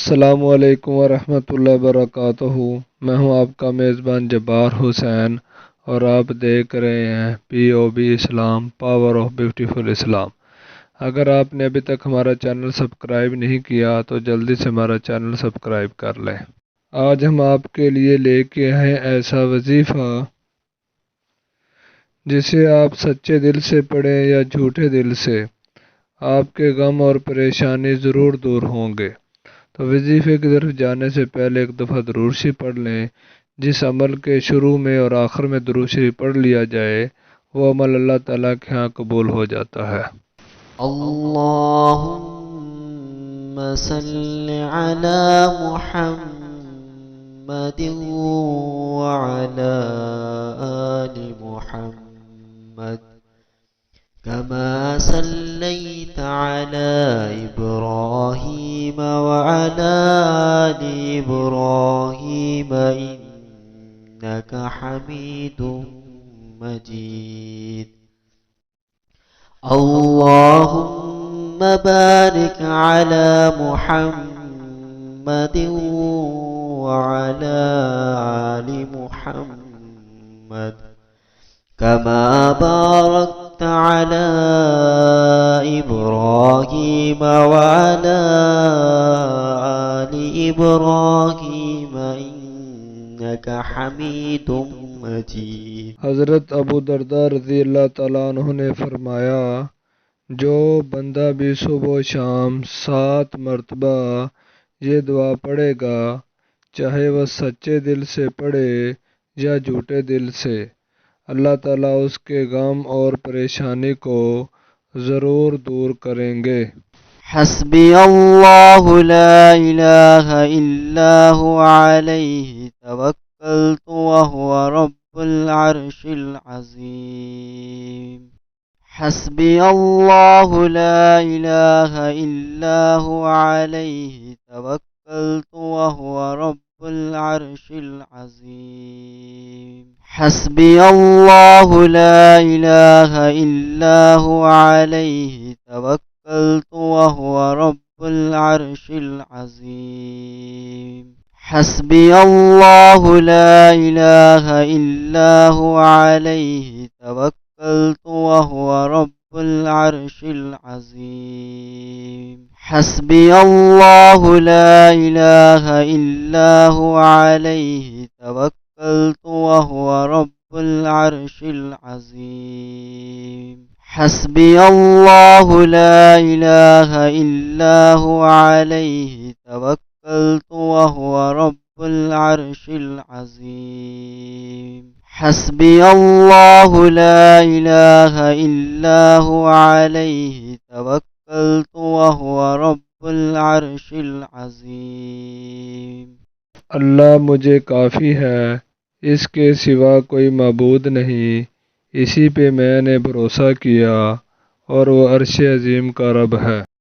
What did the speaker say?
अस्सलामुअलैकुम वरहमतुल्लाहि वबरकातुहू। मैं हूं आपका मेज़बान जब्बार हुसैन और आप देख रहे हैं POB Islam power of beautiful Islam. अगर आपने अभी तक हमारा चैनल सब्सक्राइब नहीं किया तो जल्दी से हमारा चैनल सब्सक्राइब कर लें। आज हम आपके लिए लेके आए ऐसा वजीफ़ा जिसे आप सच्चे दिल से पढ़ें या झूठे दिल से, आपके गम और परेशानी ज़रूर दूर होंगे। तो वजीफ़े की तरफ जाने से पहले एक दफ़ा दुरूद शरीफ पढ़ लें। जिस अमल के शुरू में और आखिर में दुरूद शरीफ पढ़ लिया जाए वो अमल अल्लाह ताला के यहाँ कबूल हो जाता है। अल्लाहुम्मा सल्लि अला मुहम्मदिन व अला आलि मुहम्मद कमा सल्लैता अला इब्राहीम व अला आलि इब्राहीम इन्नका हमीदुम मजीद। अल्लाहुम्मा बारिक अला मुहम्मदिन व अला आलि मुहम्मद कमा बारकता अला इब्राहीम व अला आलि इब्राहीम इन्नका हमीदुम मजीद। हज़रत अबू दरदा रज़ी अल्लाह ताला अन्हु ने फरमाया, जो बंदा भी सुबह शाम 7 मरतबा ये दुआ पढ़ेगा, चाहे वह सच्चे दिल से पढ़े या झूठे दिल से, अल्लाह ताला उसके गम और परेशानी को ज़रूर दूर करेंगे। हस्बी अल्लाहु ला इलाहा इल्ला हुवा अलैहि तवक्कलतु व हुवा रब्बुल अर्शिल अज़ीम। हस्बी अल्लाहु ला इलाहा इल्ला हुवा अलैहि तवक्कलतु व हुवा रब्बुल अर्शिल अज़ीम। हस्बी अल्लाहु ला इलाहा इल्ला हुवा अलैहि तवक्कलतु व हुवा रब्बुल अर्शिल अज़ीम। हस्बी अल्लाहु ला इलाहा इल्ला हुवा अलैहि तवक्कलतु व हुवा रब्बुल अर्शिल अज़ीम। हस्बी अल्लाहु ला इलाहा इल्ला हुवा अलैहि तवक्कलतु व हुवा रब्बुल अर्शिल अज़ीम। हस्बी अल्लाहु ला इलाहा इल्ला हुवा अलैहि तवक्कलतु व हुवा रब्बुल अर्शिल अज़ीम। हस्बी अल्लाहु ला इलाहा इल्ला हुवा अलैहि तवक्कलतु व हुवा रब्बुल अर्शिल अज़ीम। अल्लाह मुझे काफ़ी है, इसके सिवा कोई मबूद नहीं, इसी पे मैंने भरोसा किया और वो अर्श अज़ीम का रब है।